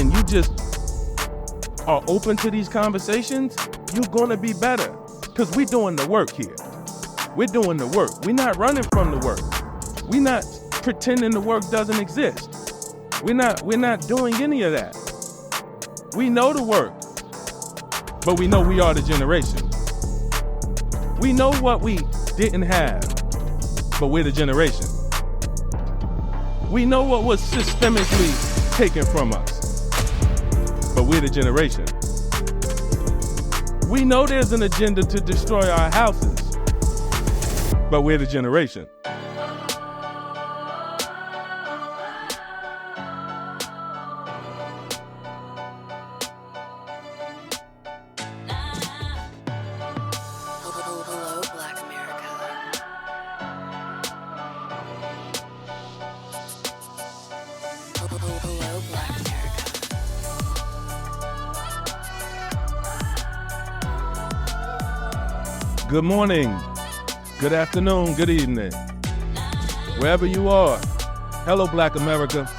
and you just are open to these conversations, you're gonna be better. Because we're doing the work here. We're doing the work. We're not running from the work. We're not pretending the work doesn't exist. We're not doing any of that. We know the work, but we know we are the generation. We know what we didn't have, but we're the generation. We know what was systemically taken from us, but we're the generation. We know there's an agenda to destroy our houses, but we're the generation. Hello, Black America. Hello, Black America. Good morning, good afternoon, good evening, wherever you are. Hello, Black America.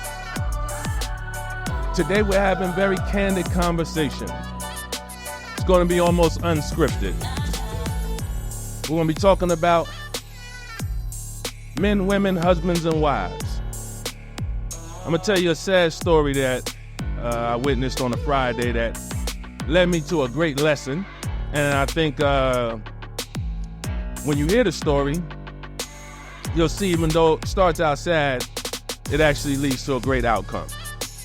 Today we're having very candid conversation. It's going to be almost unscripted. We're going to be talking about men, women, husbands, and wives. I'm going to tell you a sad story that I witnessed on a Friday that led me to a great lesson. And I think when you hear the story, you'll see even though it starts out sad, it actually leads to a great outcome.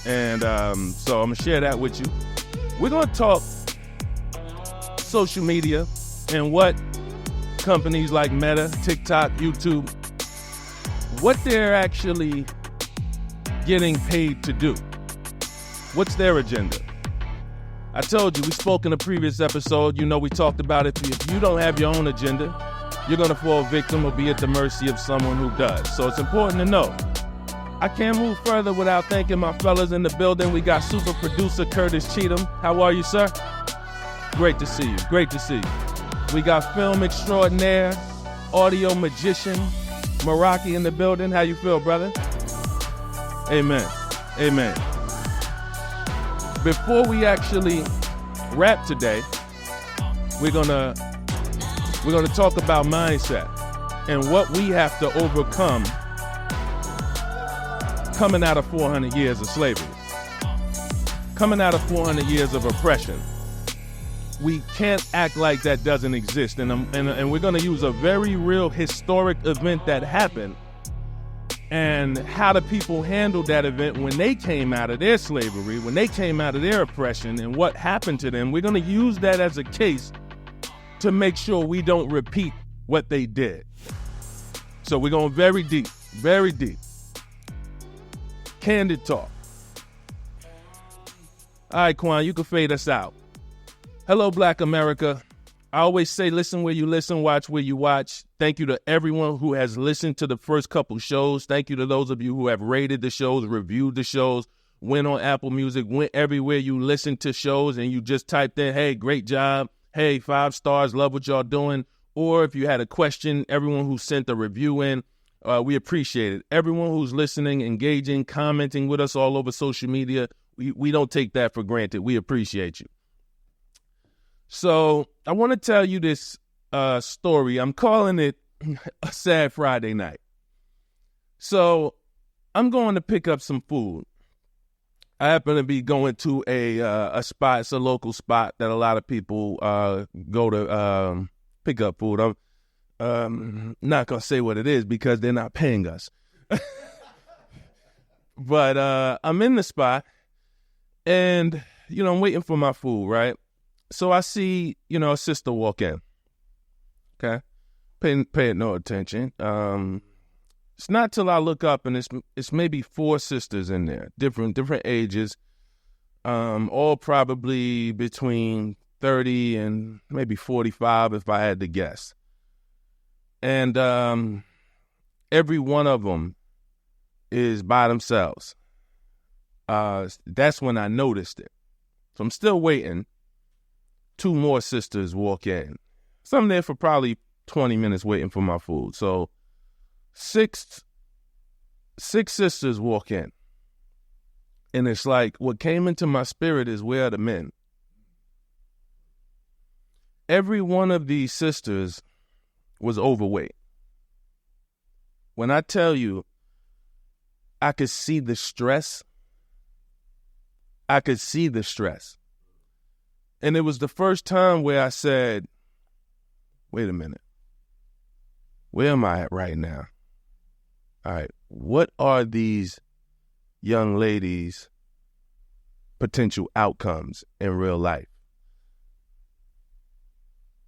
And so I'm going to share that with you. We're going to talk social media and what companies like Meta, TikTok, YouTube, what they're actually getting paid to do. What's their agenda? I told you, we spoke in a previous episode, we talked about it. If you don't have your own agenda, you're going to fall victim or be at the mercy of someone who does. So it's important to know. I can't move further without thanking my fellas in the building. We got super producer Curtis Cheatham. How are you, sir? Great to see you. Great to see you. We got film extraordinaire, audio magician, Meraki in the building. How you feel, brother? Amen. Amen. Before we actually wrap today, we're gonna talk about mindset and what we have to overcome coming out of 400 years of slavery, coming out of 400 years of oppression. We can't act like that doesn't exist, and we're gonna use a very real historic event that happened and how the people handled that event when they came out of their slavery, when they came out of their oppression, and what happened to them. We're going to use that as a case to make sure we don't repeat what they did. So we're going very deep, very deep. Candid talk. All right, Quan, you can fade us out. Hello, Black America. I always say, listen where you listen, watch where you watch. Thank you to everyone who has listened to the first couple shows. Thank you to those of you who have rated the shows, reviewed the shows, went on Apple Music, went everywhere you listen to shows and you just typed in, hey, great job. Hey, 5 stars, love what y'all doing. Or if you had a question, everyone who sent a review in, we appreciate it. Everyone who's listening, engaging, commenting with us all over social media, we don't take that for granted. We appreciate you. So I want to tell you this story. I'm calling it a sad Friday night. So I'm going to pick up some food. I happen to be going to a spot. It's a local spot that a lot of people go to pick up food. I'm not going to say what it is because they're not paying us. But I'm in the spot and, I'm waiting for my food, right? So I see, a sister walk in, okay, paying no attention. It's not till I look up and it's maybe 4 sisters in there, different ages, all probably between 30 and maybe 45 if I had to guess. And every one of them is by themselves. That's when I noticed it. So I'm still waiting. 2 more sisters walk in. So I'm there for probably 20 minutes waiting for my food. So six sisters walk in. And it's like, what came into my spirit is, where are the men? Every one of these sisters was overweight. When I tell you, I could see the stress. I could see the stress. And it was the first time where I said, wait a minute. Where am I at right now? All right, what are these young ladies' potential outcomes in real life?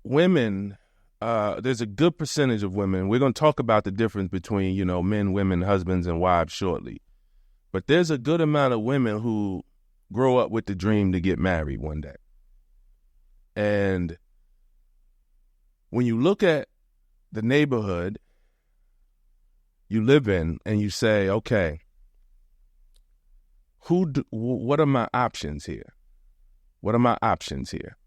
Women, there's a good percentage of women. We're going to talk about the difference between, men, women, husbands, and wives shortly. But there's a good amount of women who grow up with the dream to get married one day. And when you look at the neighborhood you live in and you say, okay, what are my options here? What are my options here?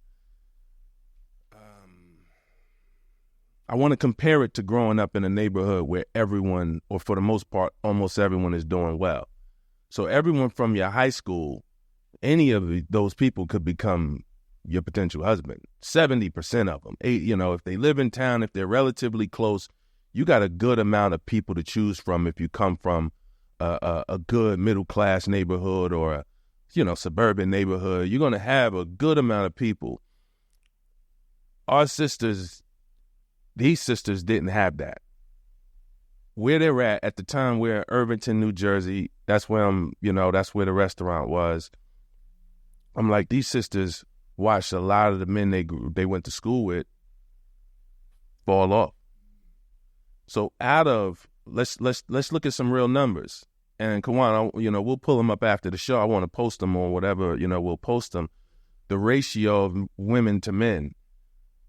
I want to compare it to growing up in a neighborhood where everyone, or for the most part, almost everyone is doing well. So everyone from your high school, any of those people could become your potential husband. 70% of them. If they live in town, if they're relatively close, you got a good amount of people to choose from if you come from a good middle-class neighborhood or a suburban neighborhood. You're going to have a good amount of people. These sisters didn't have that. Where they're at the time, we're in Irvington, New Jersey. That's where that's where the restaurant was. I'm like, these sisters watched a lot of the men they went to school with fall off. So let's look at some real numbers. And Kawan, we'll pull them up after the show. I want to post them or whatever, we'll post them. The ratio of women to men.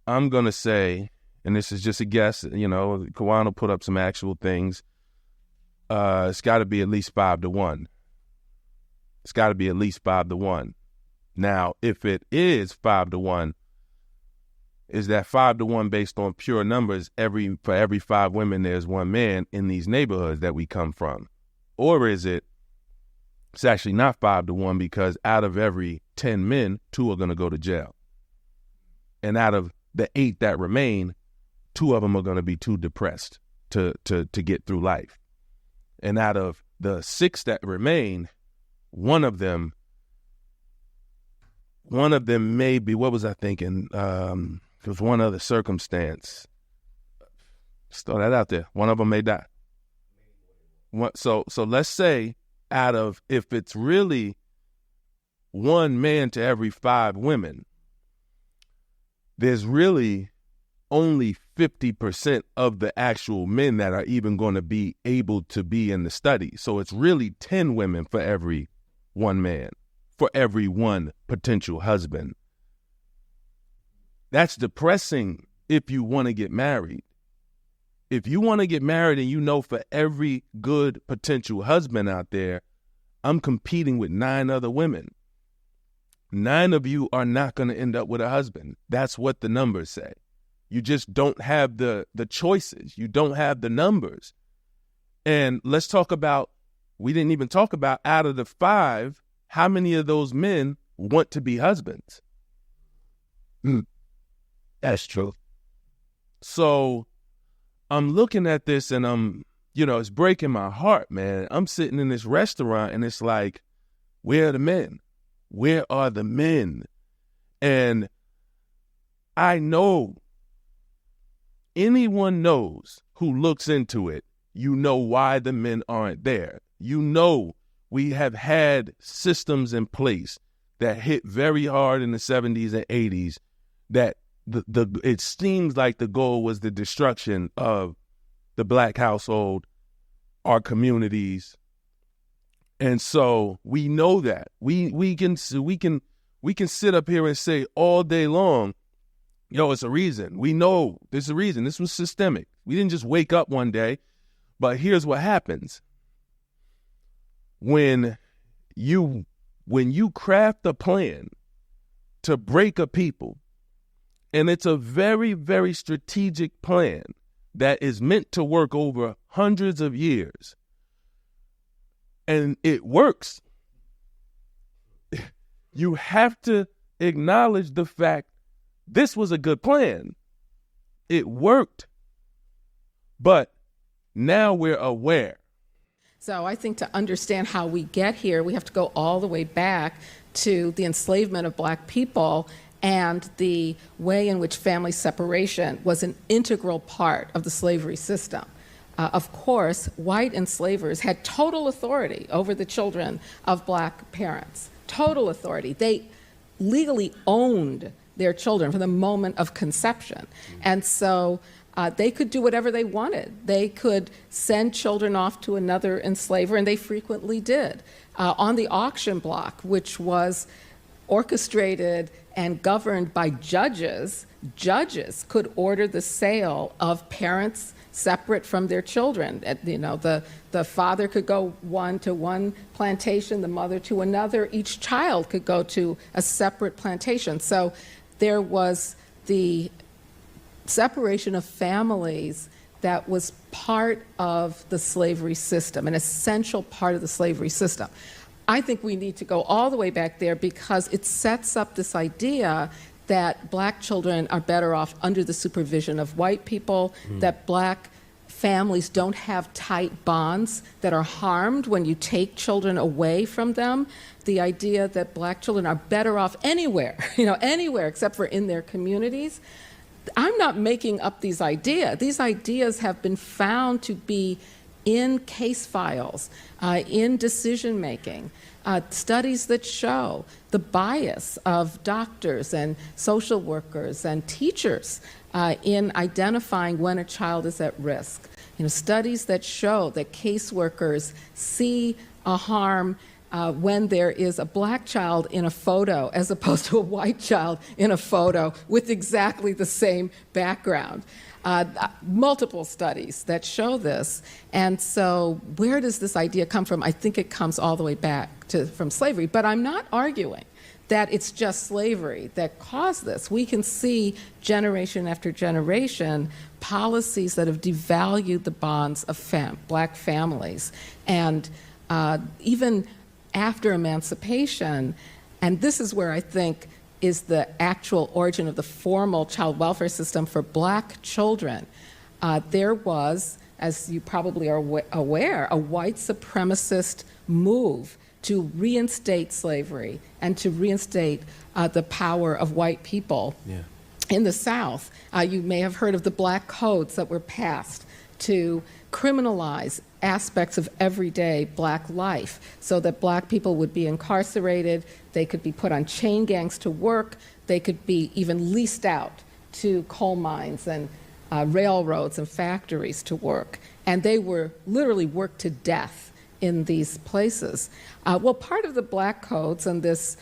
I'm going to say, and this is just a guess, Kawan will put up some actual things. It's got to be at least 5-1. It's got to be at least 5-1. Now, if it is 5-1, is that 5-1 based on pure numbers? For every 5 women, there's 1 man in these neighborhoods that we come from? Or is it's actually not 5-1 because out of every 10 men, 2 are going to go to jail. And out of the 8 that remain, 2 of them are going to be too depressed to get through life. And out of the 6 that remain, one of them may be, what was I thinking? There's one other circumstance. Just throw that out there. One of them may die. So let's say if it's really 1 man to every 5 women, there's really only 50% of the actual men that are even going to be able to be in the study. So it's really 10 women for every 1 man, for every 1 potential husband. That's depressing if you want to get married. If you want to get married and for every good potential husband out there, I'm competing with 9 other women. 9 of you are not going to end up with a husband. That's what the numbers say. You just don't have the choices. You don't have the numbers. And let's talk about, we didn't even talk about out of the 5, how many of those men want to be husbands? That's true. So I'm looking at this and it's breaking my heart, man. I'm sitting in this restaurant and it's like, where are the men? Where are the men? And I know, anyone knows who looks into it, why the men aren't there. We have had systems in place that hit very hard in the 70s and 80s that it seems like the goal was the destruction of the Black household, our communities. And so we know that. We can sit up here and say all day long, it's a reason. We know there's a reason. This was systemic. We didn't just wake up one day. But here's what happens. When you craft a plan to break a people, and it's a very, very strategic plan that is meant to work over hundreds of years, and it works. you have to acknowledge the fact this was a good plan. It worked. But now we're aware. So I think to understand how we get here, we have to go all the way back to the enslavement of Black people and the way in which family separation was an integral part of the slavery system. Of course, white enslavers had total authority over the children of Black parents, total authority. They legally owned their children from the moment of conception. And so they could do whatever they wanted. They could send children off to another enslaver, and they frequently did. On the auction block, which was orchestrated and governed by judges, judges could order the sale of parents separate from their children. The father could go to one plantation, the mother to another. Each child could go to a separate plantation. So there was the separation of families that was part of the slavery system, an essential part of the slavery system. I think we need to go all the way back there because it sets up this idea that Black children are better off under the supervision of white people, that Black families don't have tight bonds that are harmed when you take children away from them. The idea that Black children are better off anywhere, anywhere except for in their communities. I'm not making up these ideas. These ideas have been found to be in case files, in decision making, studies that show the bias of doctors and social workers and teachers in identifying when a child is at risk. Studies that show that caseworkers see a harm when there is a Black child in a photo as opposed to a white child in a photo with exactly the same background. Multiple studies that show this. And so where does this idea come from? I think it comes all the way back from slavery. But I'm not arguing that it's just slavery that caused this. We can see generation after generation policies that have devalued the bonds of Black families. And even after emancipation, and this is where I think is the actual origin of the formal child welfare system for Black children. There was, as you probably are aware, a white supremacist move to reinstate slavery and to reinstate the power of white people in the South. You may have heard of the Black codes that were passed to criminalize aspects of everyday Black life so that Black people would be incarcerated, they could be put on chain gangs to work, they could be even leased out to coal mines and railroads and factories to work. And they were literally worked to death in these places. Well, part of the Black codes and this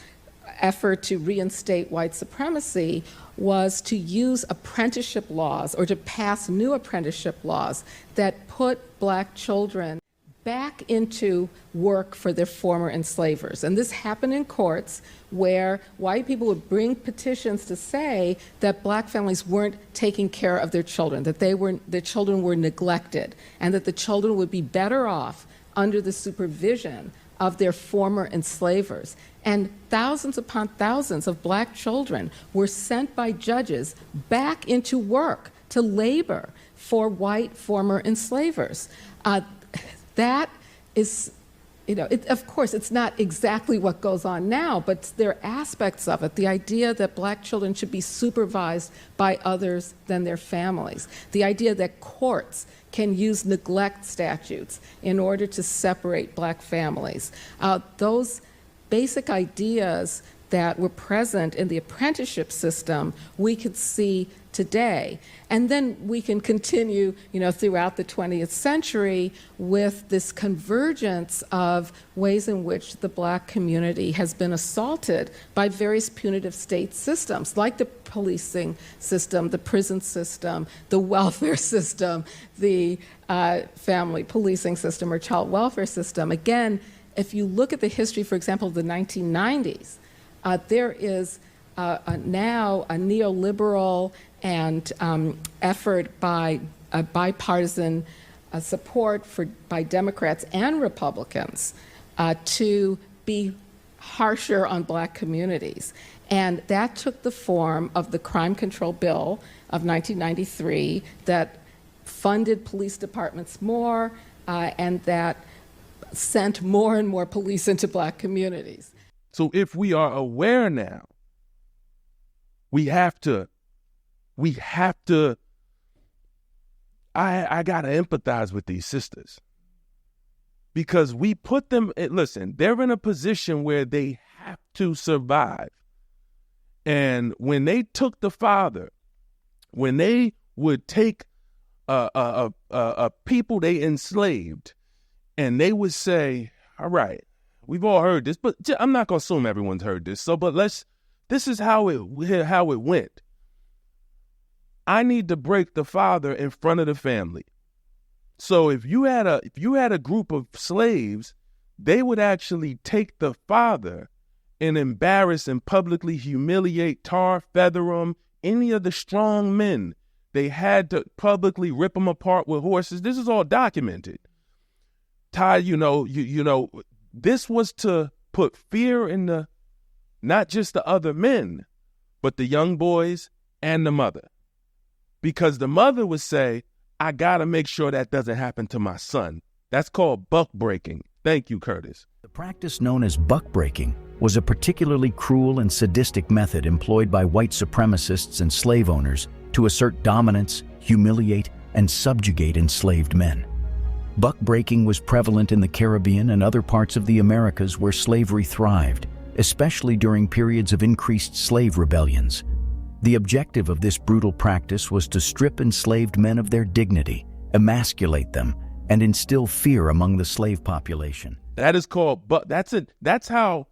effort to reinstate white supremacy was to use apprenticeship laws or to pass new apprenticeship laws that put Black children back into work for their former enslavers. And this happened in courts where white people would bring petitions to say that Black families weren't taking care of their children, that their children were neglected, and that the children would be better off under the supervision of their former enslavers. And thousands upon thousands of Black children were sent by judges back into work to labor for white former enslavers. That is, of course, it's not exactly what goes on now, but there are aspects of it. The idea that Black children should be supervised by others than their families. The idea that courts can use neglect statutes in order to separate Black families. Those basic ideas that were present in the apprenticeship system, we could see today. And then we can continue, throughout the 20th century with this convergence of ways in which the Black community has been assaulted by various punitive state systems, like the policing system, the prison system, the welfare system, the family policing system or child welfare system. Again, if you look at the history, for example, of the 1990s, there is now a neoliberal and effort by bipartisan support by Democrats and Republicans to be harsher on black communities. And that took the form of the Crime Control Bill of 1993 that funded police departments more and that sent more and more police into black communities. So if we are aware now, we have to, I got to empathize with these sisters. Because we put them, listen, they're in a position where they have to survive. And when they took the father, when they would take a people they enslaved, and they would say, all right, we've all heard this, but I'm not going to assume everyone's heard this. So, but this is how it went. I need to break the father in front of the family. So if you had a group of slaves, they would actually take the father and embarrass and publicly humiliate, tar, feather him, any of the strong men. They had to publicly rip them apart with horses. This is all documented. Ty, this was to put fear in not just the other men, but the young boys and the mother. Because the mother would say, I got to make sure that doesn't happen to my son. That's called buck breaking. Thank you, Curtis. The practice known as buck breaking was a particularly cruel and sadistic method employed by white supremacists and slave owners to assert dominance, humiliate, and subjugate enslaved men. Buck breaking was prevalent in the Caribbean and other parts of the Americas where slavery thrived, especially during periods of increased slave rebellions. The objective of this brutal practice was to strip enslaved men of their dignity, emasculate them, and instill fear among the slave population. That is called, but that's how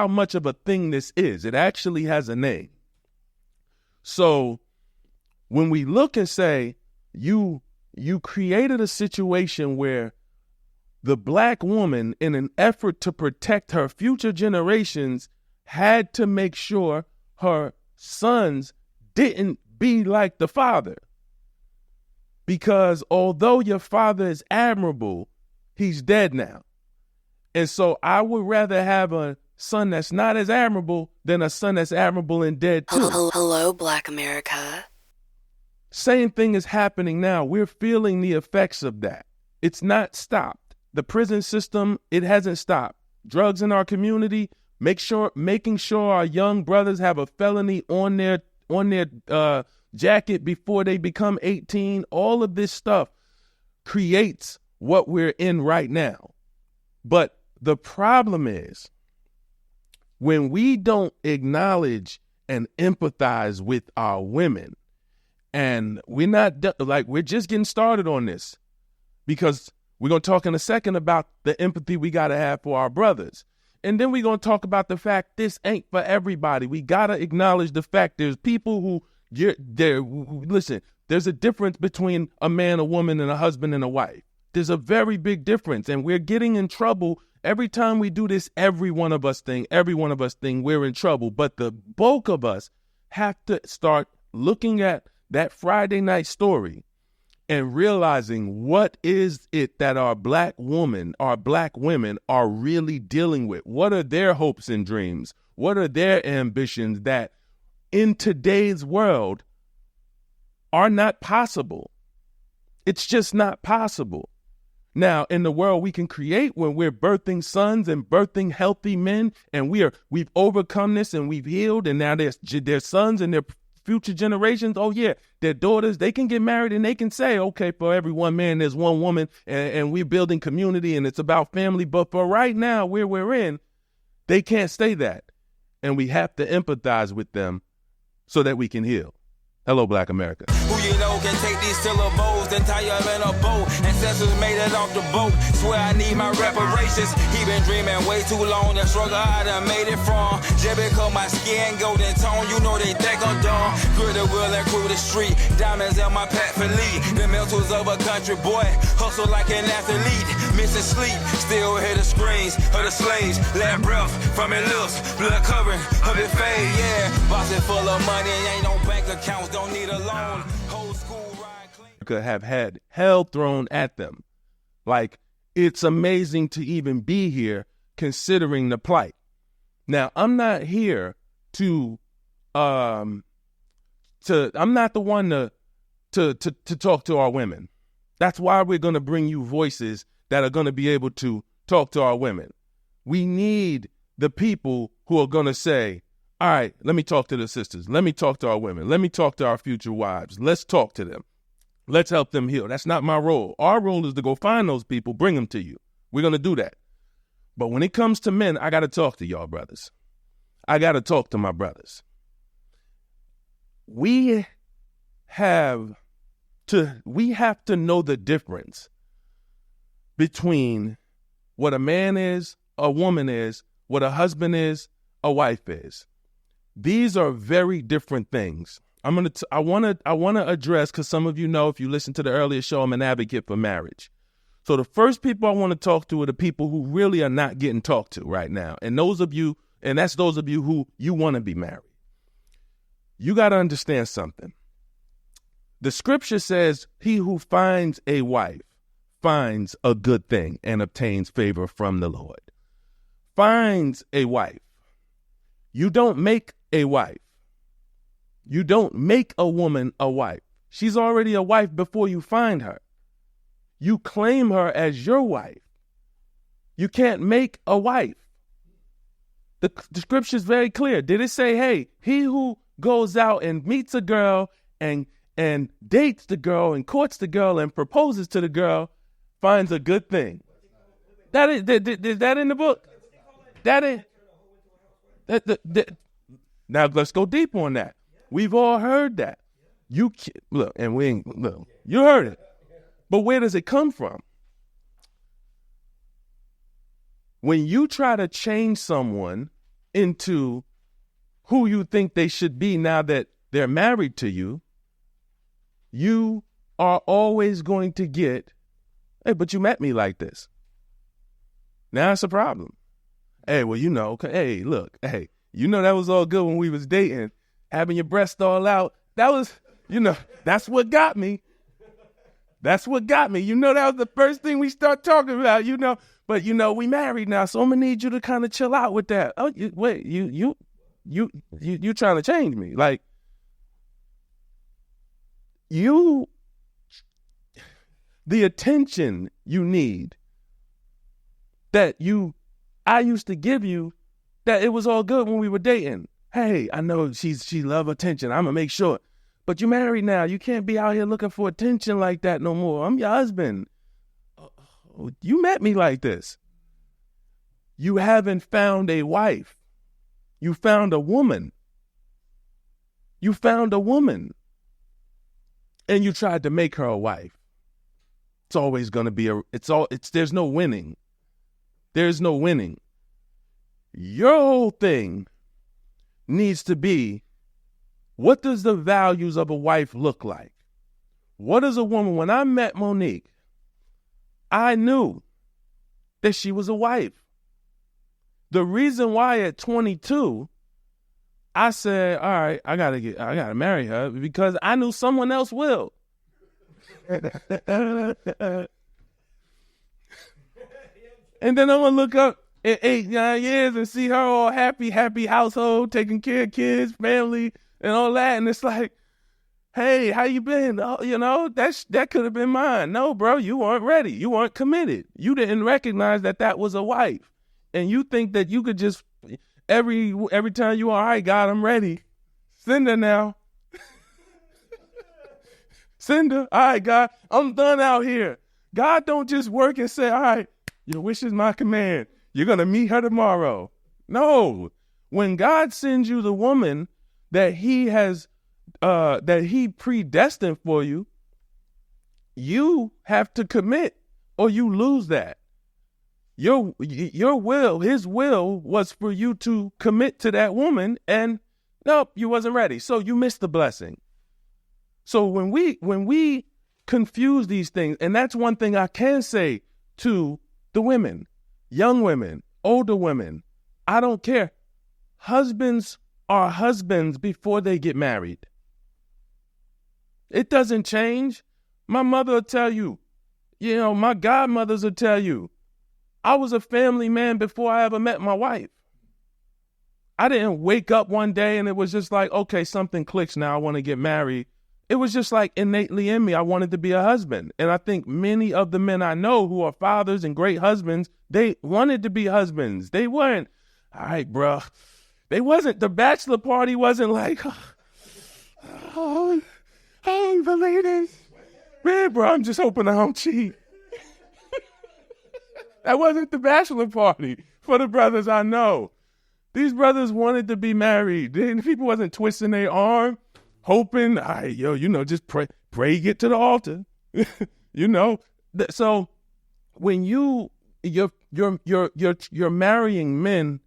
much of a thing this is. It actually has a name. So when we look and say, you created a situation where the black woman, in an effort to protect her future generations, had to make sure her sons didn't be like the father. Because although your father is admirable, he's dead now. And so I would rather have a son that's not as admirable than a son that's admirable and dead too. Hello, Black America. Same thing is happening now. We're feeling the effects of that. It's not stopped. The prison system, it hasn't stopped. Drugs in our community, making sure our young brothers have a felony on their jacket before they become 18. All of this stuff creates what we're in right now. But the problem is when we don't acknowledge and empathize with our women, and we're just getting started on this, because we're going to talk in a second about the empathy we got to have for our brothers. And then we're going to talk about the fact this ain't for everybody. We got to acknowledge the fact there's people who, listen, there's a difference between a man, a woman, and a husband and a wife. There's a very big difference, and we're getting in trouble every time we do this. Every one of us think we're in trouble. But the bulk of us have to start looking at that Friday night story and realizing what is it that our black women are really dealing with. What are their hopes and dreams? What are their ambitions that in today's world are not possible? It's just not possible. Now, in the world we can create when we're birthing sons and birthing healthy men, and we've overcome this and we've healed, and now their sons and their future generations, oh yeah, their daughters, they can get married and they can say, okay, for every one man, there's one woman, and we're building community and it's about family. But for right now, where we're in, they can't say that. And we have to empathize with them so that we can heal. Hello, Black America. Who you know can take these syllables and tie them in a boat. Ancestors made it off the boat. Swear I need my reparations. He been dreaming way too long. The struggle I done made it from. Just because my skin golden tone, you know they think I'm dumb. Good the wheel and crew the street. Diamonds in my pack for lead. The mentals of a country boy. Hustle like an athlete. Missing sleep. Still hear the screams of the slaves. Let breath from your lips. Blood covering of your face. Yeah. Boxing full of money. Ain't no bank accounts. Don't need a loan. Whole school ride clean. Could have had hell thrown at them. Like, it's amazing to even be here. considering the plight. Now, I'm not here I'm not the one to talk to our women. That's why we're going to bring you voices that are going to be able to talk to our women. We need the people who are going to say, all right, let me talk to the sisters. Let me talk to our women. Let me talk to our future wives. Let's talk to them. Let's help them heal. That's not my role. Our role is to go find those people, bring them to you. We're going to do that. But when it comes to men, I got to talk to y'all brothers. I got to talk to my brothers. We have to know the difference between what a man is, a woman is, what a husband is, a wife is. These are very different things. I want to address, because some of you know, if you listen to the earlier show, I'm an advocate for marriage. So the first people I want to talk to are the people who really are not getting talked to right now. And that's those of you who you want to be married. You got to understand something. The scripture says, he who finds a wife finds a good thing and obtains favor from the Lord. Finds a wife. You don't make a wife. You don't make a woman a wife. She's already a wife before you find her. You claim her as your wife. You can't make a wife. The scripture is very clear. Did it say, hey, he who goes out and meets a girl and dates the girl and courts the girl and proposes to the girl finds a good thing? Is that in the book? That is. Now let's go deep on that. We've all heard that. You heard it. But where does it come from? When you try to change someone into who you think they should be now that they're married to you, you are always going to get, hey, but you met me like this. Now it's a problem. Hey, well, hey, look, hey, that was all good when we was dating. Having your breast all out, that was, that's what got me. That's what got me. That was the first thing we start talking about, But, we married now, so I'm going to need you to kind of chill out with that. Oh, wait, you trying to change me. Like, the attention you need that I used to give you, that it was all good when we were dating. Hey, I know she love attention. I'm going to make sure. But you're married now. You can't be out here looking for attention like that no more. I'm your husband. You met me like this. You haven't found a wife. You found a woman. You found a woman. And you tried to make her a wife. It's always going to be there's no winning. There's no winning. Your whole thing needs to be, what does the values of a wife look like? What is a woman? When I met Monique, I knew that she was a wife. The reason why at 22, I said, all right, I gotta marry her, because I knew someone else will. And then I'm gonna look up in 8-9 years and see her all happy household, taking care of kids, family, and all that. And it's like, hey, how you been? Oh, that could have been mine. No, bro, you weren't ready. You weren't committed. You didn't recognize that was a wife. And you think that you could just, every time you all right, God, I'm ready. Send her now. Send her. All right, God, I'm done out here. God don't just work and say, all right, your wish is my command. You're going to meet her tomorrow. No. When God sends you the woman that he has, that he predestined for you, you have to commit or you lose that. Your will, his will was for you to commit to that woman, and nope, you wasn't ready. So you missed the blessing. So when we confuse these things, and that's one thing I can say to the women, young women, older women, I don't care. Husbands are husbands before they get married. It doesn't change. My mother will tell you, my godmothers will tell you, I was a family man before I ever met my wife. I didn't wake up one day and it was just like, okay, something clicks now. I want to get married. It was just like innately in me. I wanted to be a husband. And I think many of the men I know who are fathers and great husbands, they wanted to be husbands. They weren't, all right, bro. They wasn't, the bachelor party wasn't like, oh, hey, the ladies. Man, bro, I'm just hoping I don't cheat. That wasn't the bachelor party for the brothers I know. These brothers wanted to be married. People wasn't twisting their arm, hoping, all right, just pray, get to the altar. So when you're marrying men,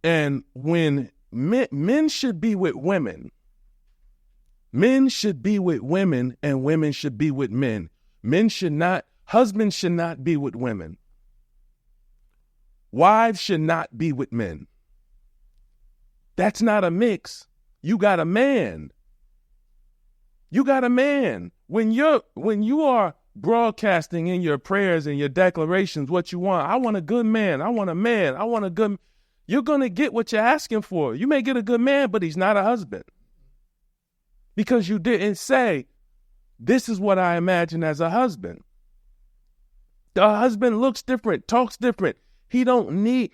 and when men should be with women. Men should be with women and women should be with men. Husbands should not be with women. Wives should not be with men. That's not a mix. You got a man. You got a man. When you are broadcasting in your prayers and your declarations what you want, I want a good man. I want a man. I want a good, you're going to get what you're asking for. You may get a good man, but he's not a husband. Because you didn't say, this is what I imagine as a husband. The husband looks different, talks different. That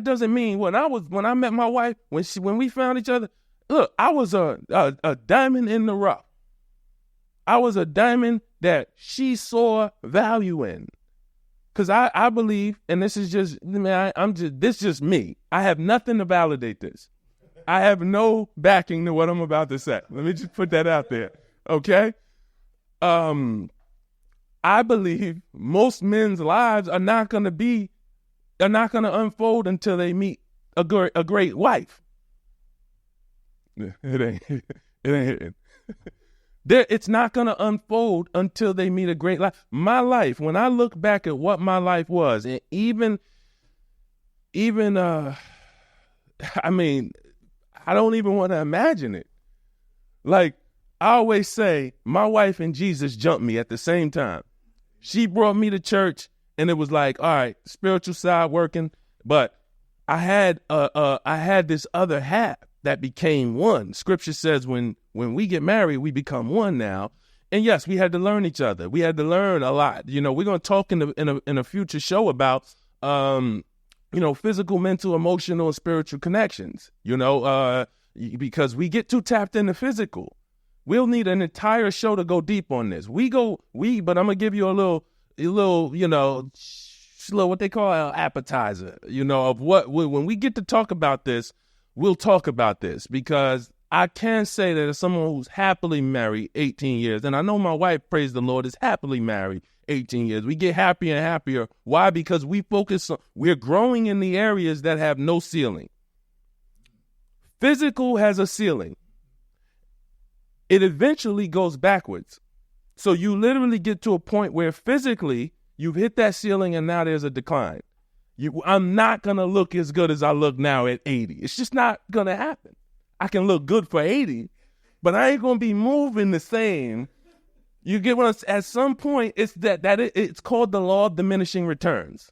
doesn't mean when I met my wife, when we found each other, look, I was a diamond in the rough. I was a diamond that she saw value in. Because I believe, and this is just, this is just me. I have nothing to validate this. I have no backing to what I'm about to say. Let me just put that out there. Okay? I believe most men's lives are not going to unfold until they meet a great wife. It ain't hitting. It's not going to unfold until they meet a great life. My life, when I look back at what my life was, and even I don't even want to imagine it. Like, I always say, my wife and Jesus jumped me at the same time. She brought me to church, and it was like, all right, spiritual side working, but I had this other half that became one. Scripture says when we get married, we become one now. And yes, we had to learn each other. We had to learn a lot. We're going to talk in a future show about physical, mental, emotional, and spiritual connections, because we get too tapped into physical. We'll need an entire show to go deep on this. But I'm going to give you a little, what they call an appetizer, of what, when we get to talk about this, we'll talk about this, because I can say that as someone who's happily married 18 years, and I know my wife, praise the Lord, is happily married 18 years. We get happier and happier. Why? Because we're growing in the areas that have no ceiling. Physical has a ceiling. It eventually goes backwards. So you literally get to a point where physically you've hit that ceiling and now there's a decline. I'm not going to look as good as I look now at 80. It's just not going to happen. I can look good for 80, but I ain't going to be moving the same. You get what at some point it's it's called the law of diminishing returns.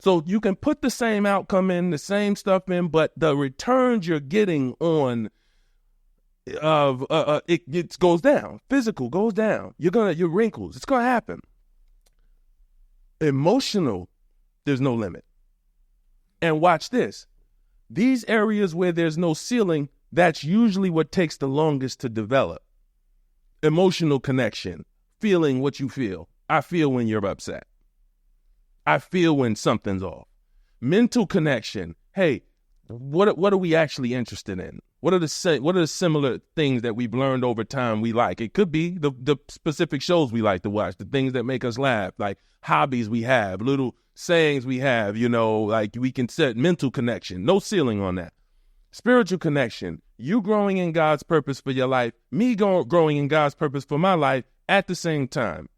So you can put the same outcome in, the same stuff in, but the returns you're getting on it goes down. Physical goes down. Your wrinkles. It's gonna happen. Emotional, there's no limit. And watch this. These areas where there's no ceiling, that's usually what takes the longest to develop. Emotional connection, feeling what you feel. I feel when you're upset. I feel when something's off. Mental connection. Hey, what are we actually interested in? What are the similar things that we've learned over time we like? It could be the specific shows we like to watch, the things that make us laugh, like hobbies we have, little sayings we have, like we can set mental connection. No ceiling on that. Spiritual connection. You growing in God's purpose for your life, me growing in God's purpose for my life at the same time.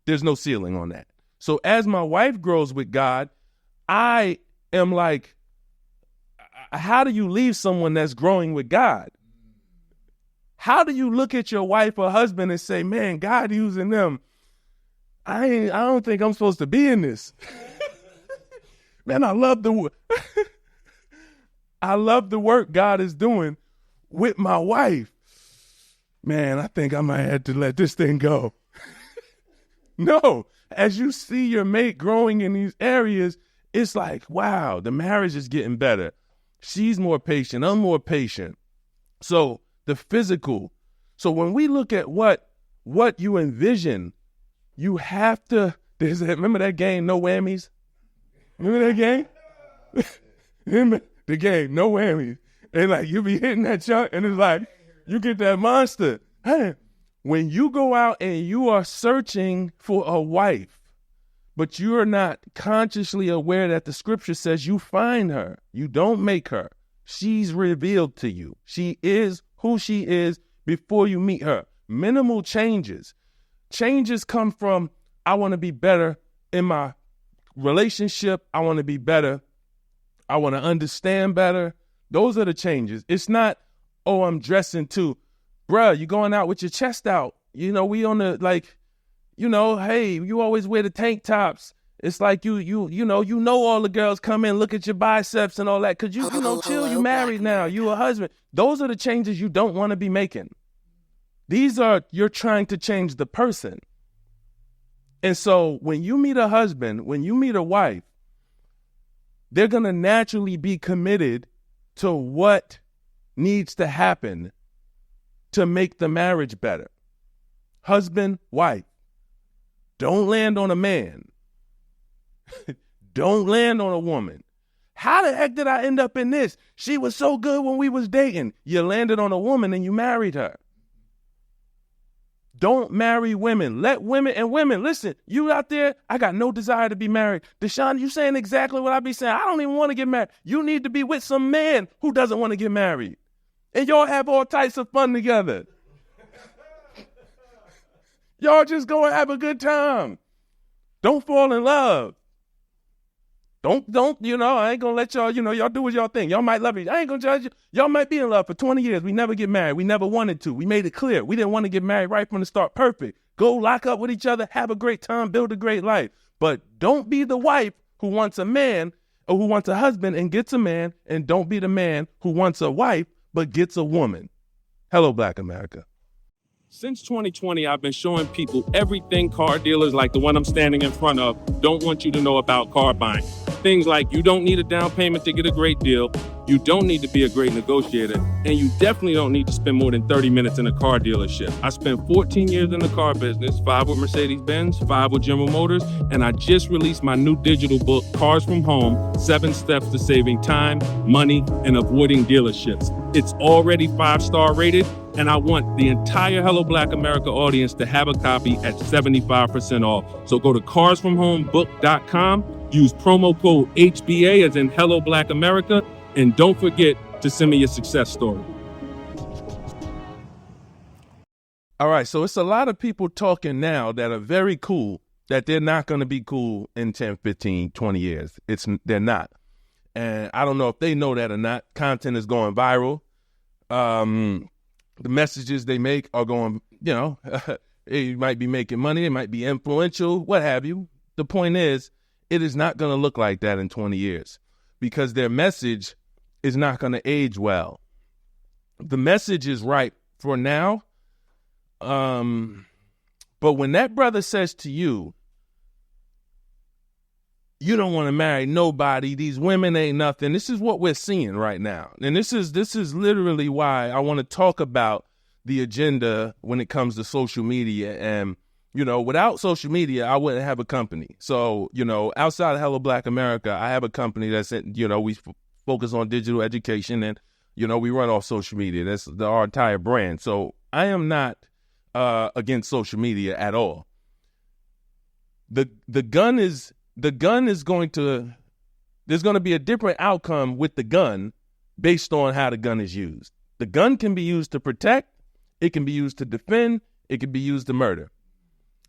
There's no ceiling on that. So as my wife grows with God, I am like, how do you leave someone that's growing with God? How do you look at your wife or husband and say, man, God using them? I don't think I'm supposed to be in this. Man, I love the work God is doing with my wife. Man, I think I might have to let this thing go. No, as you see your mate growing in these areas, it's like, wow, the marriage is getting better. She's more patient. I'm more patient. So the physical. So when we look at what you envision, you have to, remember that game, No Whammies? Remember that game? Remember the game, No Whammies? And like, you be hitting that chunk and it's like, you get that monster. Hey, when you go out and you are searching for a wife, but you are not consciously aware that the scripture says you find her, you don't make her. She's revealed to you. She is who she is before you meet her. Minimal changes. Changes come from, I want to be better in my relationship. I want to be better. I want to understand better. Those are the changes. It's not, oh, I'm dressing too. Bruh, you going out with your chest out. You know, we on the, like, you know, hey, you always wear the tank tops. It's like you know all the girls come in, look at your biceps and all that. Cause you know, chill, you married now, you a husband. Those are the changes you don't want to be making. These are, you're trying to change the person. And so when you meet a husband, when you meet a wife, they're going to naturally be committed to what needs to happen to make the marriage better. Husband, wife. Don't land on a man. Don't land on a woman. How the heck did I end up in this? She was so good when we was dating. You landed on a woman and you married her. Don't marry women. Let women, and women, listen, you out there, I got no desire to be married. Deshone, you saying exactly what I be saying. I don't even want to get married. You need to be with some man who doesn't want to get married. And y'all have all types of fun together. Y'all just go and have a good time. Don't fall in love. Don't, you know, I ain't gonna let y'all, you know, y'all do what y'all think. Y'all might love each other. I ain't gonna judge you. Y'all might be in love for 20 years. We never get married. We never wanted to. We made it clear. We didn't want to get married right from the start. Perfect. Go lock up with each other, have a great time, build a great life. But don't be the wife who wants a man or who wants a husband and gets a man, and don't be the man who wants a wife but gets a woman. Hello, Black America. Since 2020, I've been showing people everything car dealers like the one I'm standing in front of don't want you to know about car buying. Things like you don't need a down payment to get a great deal, you don't need to be a great negotiator, and you definitely don't need to spend more than 30 minutes in a car dealership. I spent 14 years in the car business, 5 with Mercedes-Benz, 5 with General Motors, and I just released my new digital book, Cars from Home, 7 Steps to Saving Time, Money, and Avoiding Dealerships. It's already 5-star rated, and I want the entire Hello Black America audience to have a copy at 75% off. So go to carsfromhomebook.com, use promo code HBA as in Hello Black America, and don't forget to send me your success story. All right, so it's a lot of people talking now that are very cool, that they're not going to be cool in 10, 15, 20 years. They're not. And I don't know if they know that or not. Content is going viral. The messages they make are going, you know, they might be making money, they might be influential, what have you. The point is, it is not going to look like that in 20 years because their message is not going to age well. The message is right for now. But when that brother says to you, you don't want to marry nobody, these women ain't nothing, this is what we're seeing right now. And this is literally why I want to talk about the agenda when it comes to social media. And, you know, without social media, I wouldn't have a company. So, you know, outside of Hello Black America, I have a company that's, you know, we focus on digital education and, you know, we run off social media. That's our entire brand. So I am not against social media at all. The gun is going to, there's going to be a different outcome with the gun based on how the gun is used. The gun can be used to protect, it can be used to defend, it can be used to murder.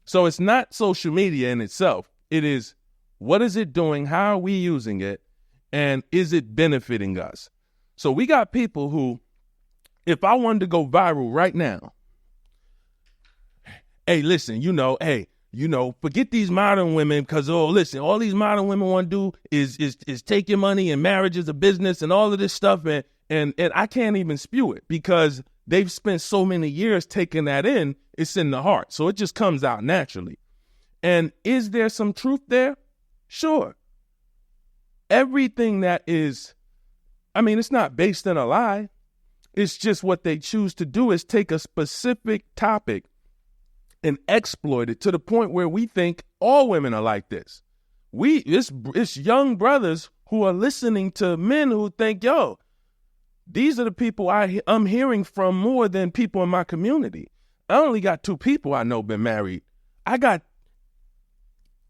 So it's not social media in itself. It is, what is it doing? How are we using it? And is it benefiting us? So we got people who, if I wanted to go viral right now, hey, listen, you know, hey, forget these modern women because, listen, all these modern women want to do is take your money, and marriage is a business and all of this stuff. And I can't even spew it because they've spent so many years taking that in. It's in the heart. So it just comes out naturally. And is there some truth there? Sure. Everything that is, it's not based in a lie. It's just what they choose to do is take a specific topic and exploit it to the point where we think all women are like this. It's young brothers who are listening to men who think, these are the people I'm hearing from more than people in my community. I only got 2 people I know been married. I got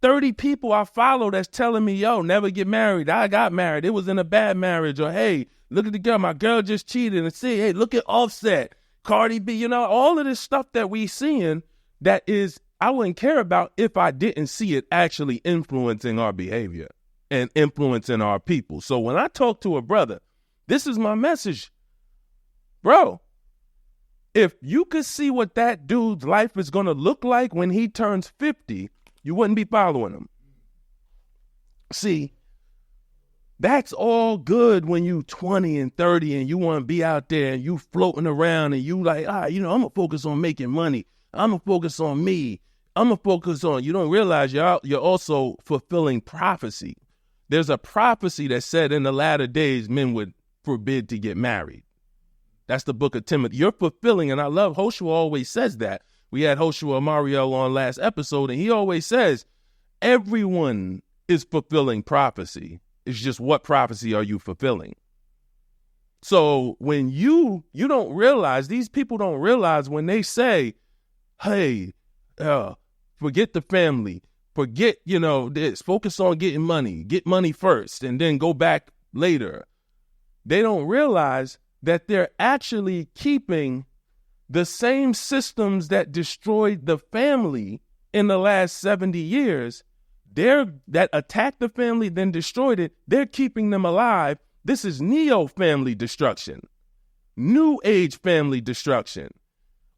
30 people I follow that's telling me, never get married. I got married. It was in a bad marriage. Or, hey, look at the girl. My girl just cheated. And see, hey, look at Offset, Cardi B, all of this stuff that we seeing that is, I wouldn't care about if I didn't see it actually influencing our behavior and influencing our people. So when I talk to a brother, this is my message. Bro, if you could see what that dude's life is going to look like when he turns 50, you wouldn't be following him. See, that's all good when you 20 and 30 and you want to be out there and you floating around and you like, I'm going to focus on making money. I'm going to focus on me. I'm going to focus on, you don't realize you're also fulfilling prophecy. There's a prophecy that said in the latter days, men would forbid to get married. That's the book of Timothy. You're fulfilling, and I love Hoshua always says that. We had Hoshua Mariel on last episode, and he always says, everyone is fulfilling prophecy. It's just what prophecy are you fulfilling? So when you don't realize, these people don't realize when they say, hey, forget the family, forget, this, focus on getting money, get money first, and then go back later. They don't realize that they're actually keeping the same systems that destroyed the family in the last 70 years, that attacked the family, then destroyed it, they're keeping them alive. This is neo-family destruction, new age family destruction.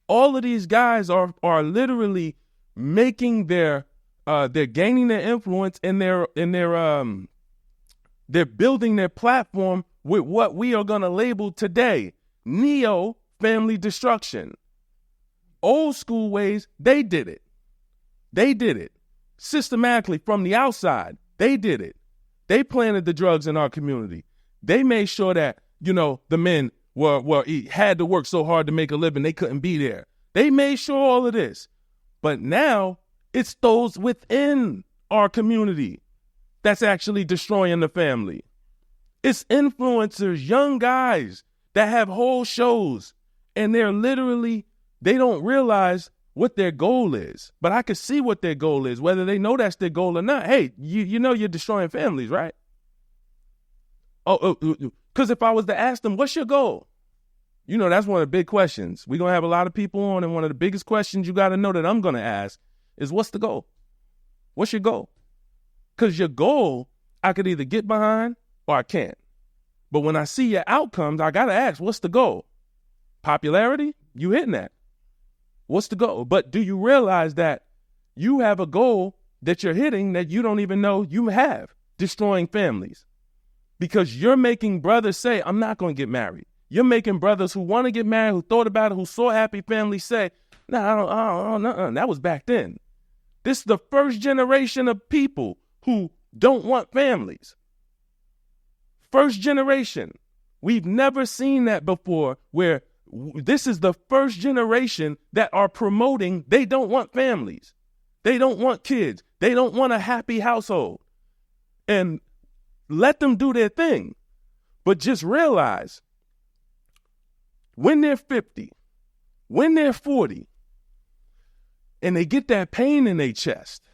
All of these guys are literally making they're gaining their influence and they're building their platform with what we are going to label today neo-family destruction. Old school ways, they did it. They did it systematically from the outside. They did it. They planted the drugs in our community. They made sure that, the men had to work so hard to make a living they couldn't be there. They made sure all of this. But now it's those within our community that's actually destroying the family. It's influencers, young guys that have whole shows, and they don't realize what their goal is. But I can see what their goal is, whether they know that's their goal or not. Hey, you're destroying families, right? Because if I was to ask them, what's your goal? That's one of the big questions. We're going to have a lot of people on, and one of the biggest questions you got to know that I'm going to ask is, what's the goal? What's your goal? Because your goal, I could either get behind or I can't. But when I see your outcomes, I got to ask, what's the goal? Popularity? You hitting that. What's the goal? But do you realize that you have a goal that you're hitting that you don't even know you have, destroying families? Because you're making brothers say, I'm not going to get married. You're making brothers who want to get married, who thought about it, who saw happy families say, I don't, that was back then. This is the first generation of people who don't want families. First generation. We've never seen that before, where this is the first generation that are promoting they don't want families. They don't want kids. They don't want a happy household. And let them do their thing. But just realize, when they're 50, when they're 40, and they get that pain in their chest,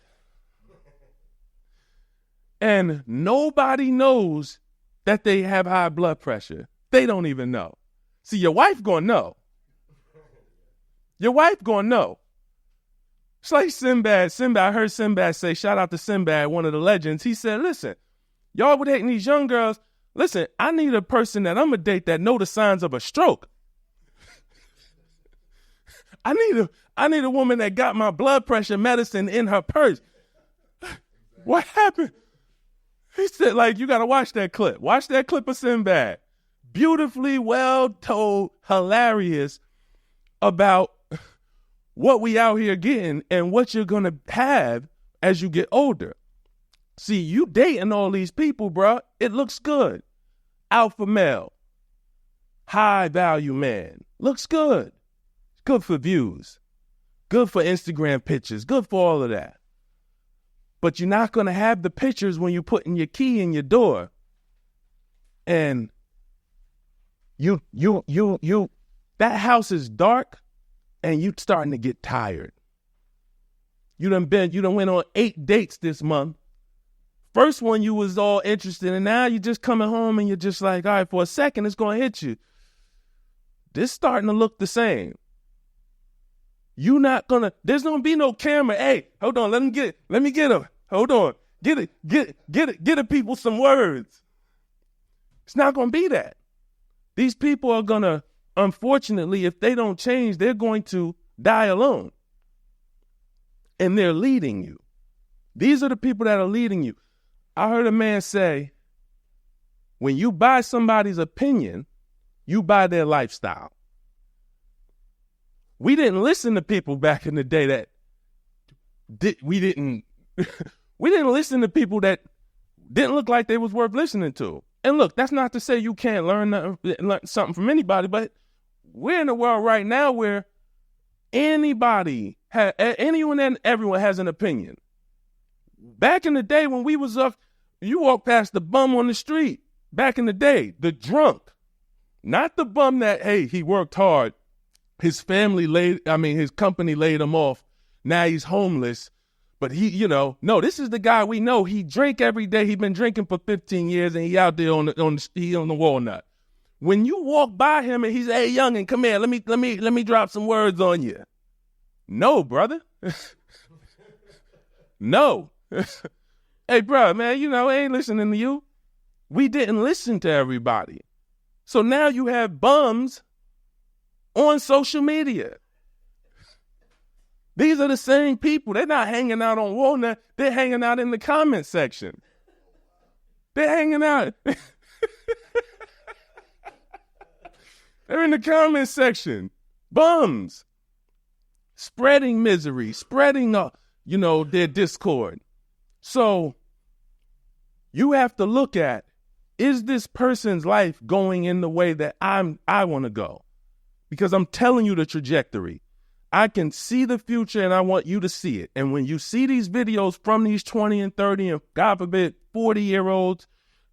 and nobody knows that they have high blood pressure. They don't even know. See, your wife gonna know. Your wife gonna know. It's like Sinbad. I heard Sinbad say, shout out to Sinbad, one of the legends. He said, listen, y'all were dating these young girls. Listen, I need a person that I'm gonna date that know the signs of a stroke. I I need a woman that got my blood pressure medicine in her purse. What happened? He said, like, you got to watch that clip. Watch that clip of Sinbad. Beautifully well told, hilarious about what we out here getting and what you're going to have as you get older. See, you dating all these people, bro, it looks good. Alpha male, high value man, looks good. Good for views, good for Instagram pictures, good for all of that. But you're not going to have the pictures when you're putting your key in your door and that house is dark and you starting to get tired. You done went on 8 dates this month. First one you was all interested in, now you're just coming home and you're just like, all right, for a second it's going to hit you. This starting to look the same. There's going to be no camera. Hey, hold on, let me get him. Hold on, get the people some words. It's not going to be that. These people are going to, unfortunately, if they don't change, they're going to die alone. And they're leading you. These are the people that are leading you. I heard a man say, when you buy somebody's opinion, you buy their lifestyle. We didn't listen to people back in the day we didn't listen to people that didn't look like they was worth listening to. And look, that's not to say you can't learn something from anybody, but we're in a world right now where anyone and everyone has an opinion. Back in the day when we was up, you walk past the bum on the street. Back in the day, the drunk, not the bum that, hey, he worked hard. His company laid him off. Now he's homeless. But no, this is the guy we know. He drank every day. He's been drinking for 15 years and he out there on the walnut. When you walk by him and he's, hey, youngin', come here, let me drop some words on you. No, brother. No. Hey, bro, man, I ain't listening to you. We didn't listen to everybody. So now you have bums on social media. These are the same people. They're not hanging out on Walnut. They're hanging out in the comment section. They're hanging out. They're in the comment section. Bums. Spreading misery, spreading, their discord. So you have to look at, is this person's life going in the way that I want to go? Because I'm telling you the trajectory. I can see the future and I want you to see it. And when you see these videos from these 20 and 30 and God forbid 40-year-olds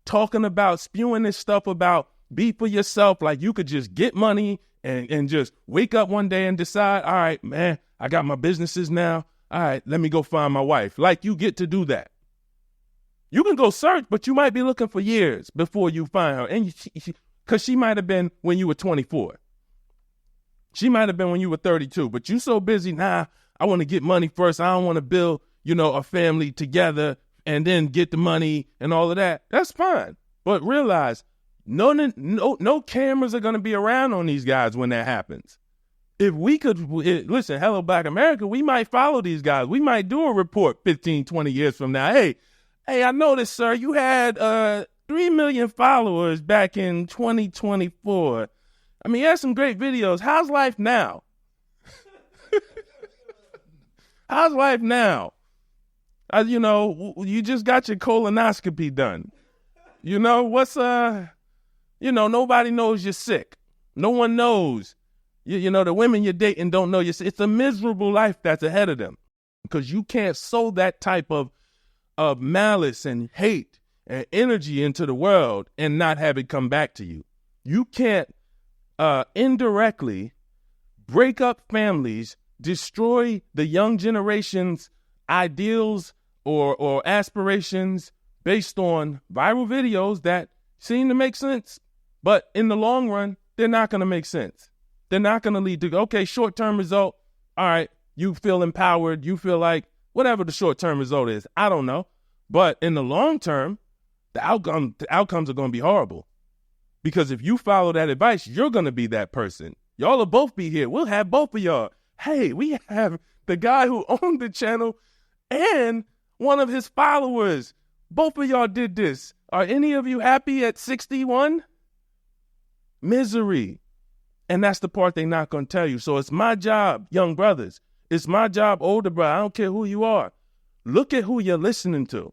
talking about spewing this stuff about be for yourself, like you could just get money and just wake up one day and decide, all right, man, I got my businesses now. All right, let me go find my wife. Like you get to do that. You can go search, but you might be looking for years before you find her. And because she might have been when you were 24. She might have been when you were 32, but you so busy, I want to get money first. I don't want to build, a family together and then get the money and all of that. That's fine. But realize no cameras are going to be around on these guys when that happens. If we could, listen, hello, Black America, we might follow these guys. We might do a report 15, 20 years from now. Hey, I noticed, sir, you had 3 million followers back in 2024. I mean, you had some great videos. How's life now? How's life now? You just got your colonoscopy done. Nobody knows you're sick. No one knows. The women you're dating don't know you're sick. It's a miserable life that's ahead of them because you can't sow that type of malice and hate and energy into the world and not have it come back to you. You can't indirectly break up families, destroy the young generation's ideals or aspirations based on viral videos that seem to make sense, but in the long run, they're not going to make sense. They're not going to lead to, okay, short-term result, all right, you feel empowered, you feel like whatever the short-term result is, I don't know. But in the long term, the outcomes are going to be horrible. Because if you follow that advice, you're going to be that person. Y'all will both be here. We'll have both of y'all Hey, we have the guy who owned the channel and one of his followers. Both of y'all did this. Are any of you happy at 61? Misery. And that's the part they're not going to tell you. So it's my job, young brothers. It's my job, older brother. I don't care who you are. Look at who you're listening to.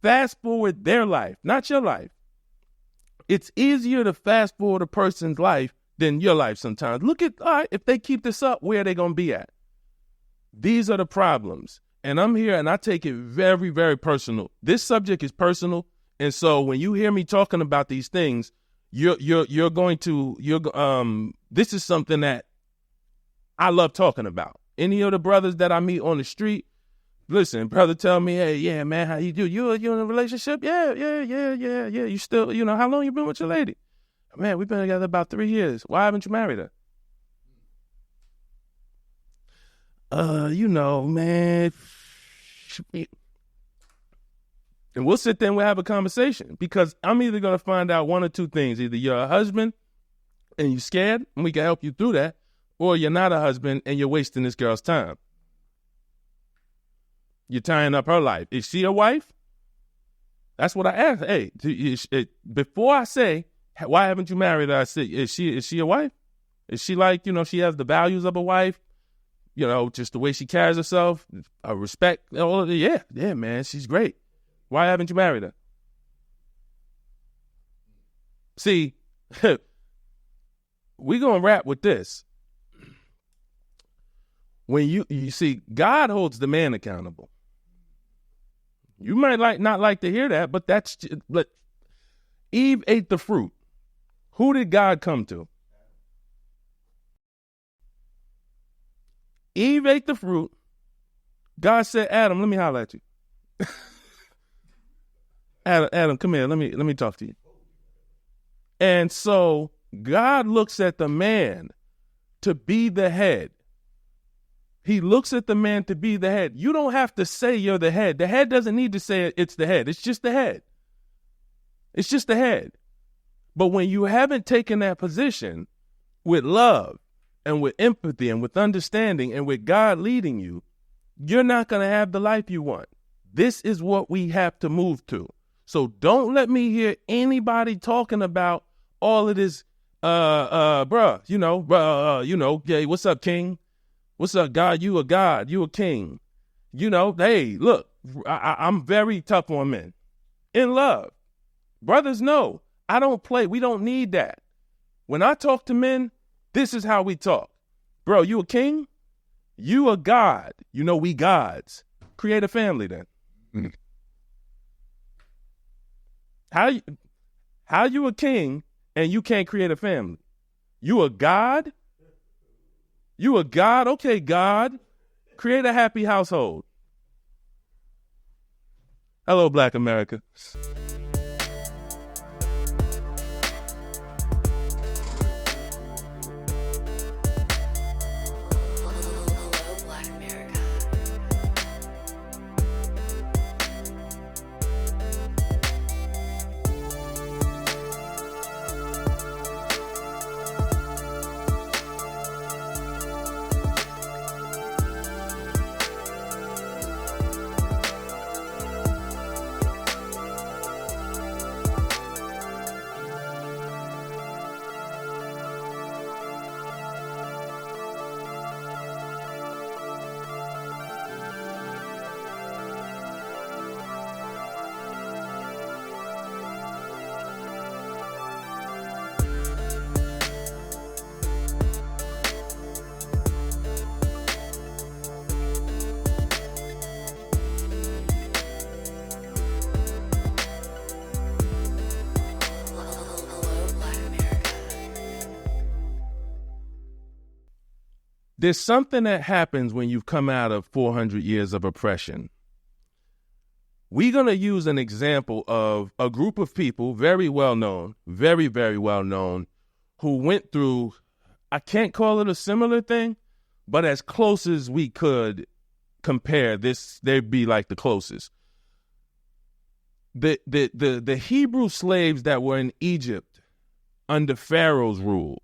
Fast forward their life, not your life. It's easier to fast forward a person's life than your life sometimes. Look at, all right, if they keep this up, where are they going to be at? These are the problems. And I'm here and I take it very, very personal. This subject is personal. And so when you hear me talking about these things, this is something that I love talking about. Any of the brothers that I meet on the street, listen, brother tell me, hey, yeah, man, how you do? You in a relationship? Yeah. You still, how long you been with your lady? Man, we've been together about 3 years. Why haven't you married her? Man. And we'll sit there and we'll have a conversation because I'm either going to find out one or two things. Either you're a husband and you're scared and we can help you through that, or you're not a husband and you're wasting this girl's time. You're tying up her life. Is she a wife? That's what I asked. Hey, before I say, why haven't you married her? I said, is she a wife? Is she like, she has the values of a wife? Just the way she carries herself, respect. Yeah, man, she's great. Why haven't you married her? See, we're going to wrap with this. When you see, God holds the man accountable. You might not like to hear that, but Eve ate the fruit. Who did God come to? Eve ate the fruit. God said, Adam, let me holler at you. Adam, come here. Let me talk to you. And so God looks at the man to be the head. He looks at the man to be the head. You don't have to say you're the head. The head doesn't need to say it's the head. It's just the head. It's just the head. But when you haven't taken that position with love and with empathy and with understanding and with God leading you, you're not going to have the life you want. This is what we have to move to. So don't let me hear anybody talking about all of this, yeah, what's up, king? What's up, God? You a God. You a king. Hey, look, I'm very tough on men. In love. Brothers, no, I don't play. We don't need that. When I talk to men, this is how we talk. Bro, you a king? You a God. We gods. Create a family then. Mm. How you a king and you can't create a family? You a God? You a God? Okay, God. Create a happy household. Hello, Black America. Hello, Black America. There's something that happens when you've come out of 400 years of oppression. We're going to use an example of a group of people, very well known, very, very well known, who went through, I can't call it a similar thing, but as close as we could compare this, they'd be like the closest. The Hebrew slaves that were in Egypt under Pharaoh's rule,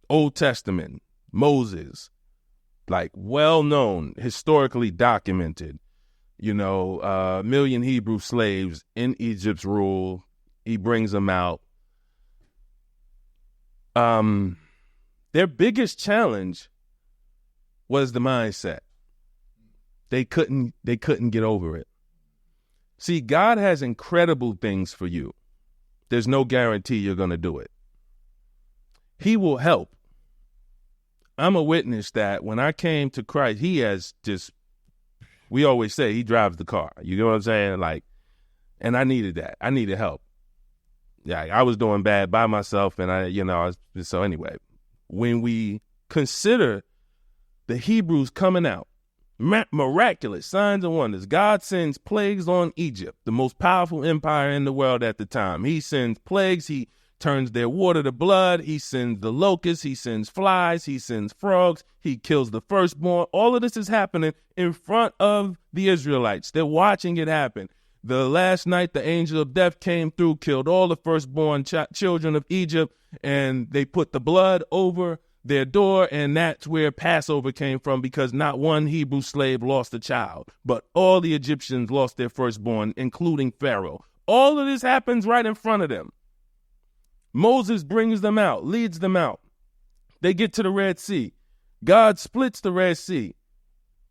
Old Testament, Moses, like well-known, historically documented, a million Hebrew slaves in Egypt's rule. He brings them out. Their biggest challenge was the mindset. They couldn't get over it. See, God has incredible things for you. There's no guarantee you're going to do it. He will help. I'm a witness that when I came to Christ, he has we always say he drives the car. You know what I'm saying? And I needed that. I needed help. Yeah, I was doing bad by myself. And so anyway, when we consider the Hebrews coming out, miraculous signs and wonders, God sends plagues on Egypt, the most powerful empire in the world at the time. He sends plagues. He turns their water to blood. He sends the locusts. He sends flies. He sends frogs. He kills the firstborn. All of this is happening in front of the Israelites. They're watching it happen. The last night, the angel of death came through, killed all the firstborn children of Egypt, and they put the blood over their door, and that's where Passover came from, because not one Hebrew slave lost a child, but all the Egyptians lost their firstborn, including Pharaoh. All of this happens right in front of them. Moses brings them out, leads them out. They get to the Red Sea. God splits the Red Sea.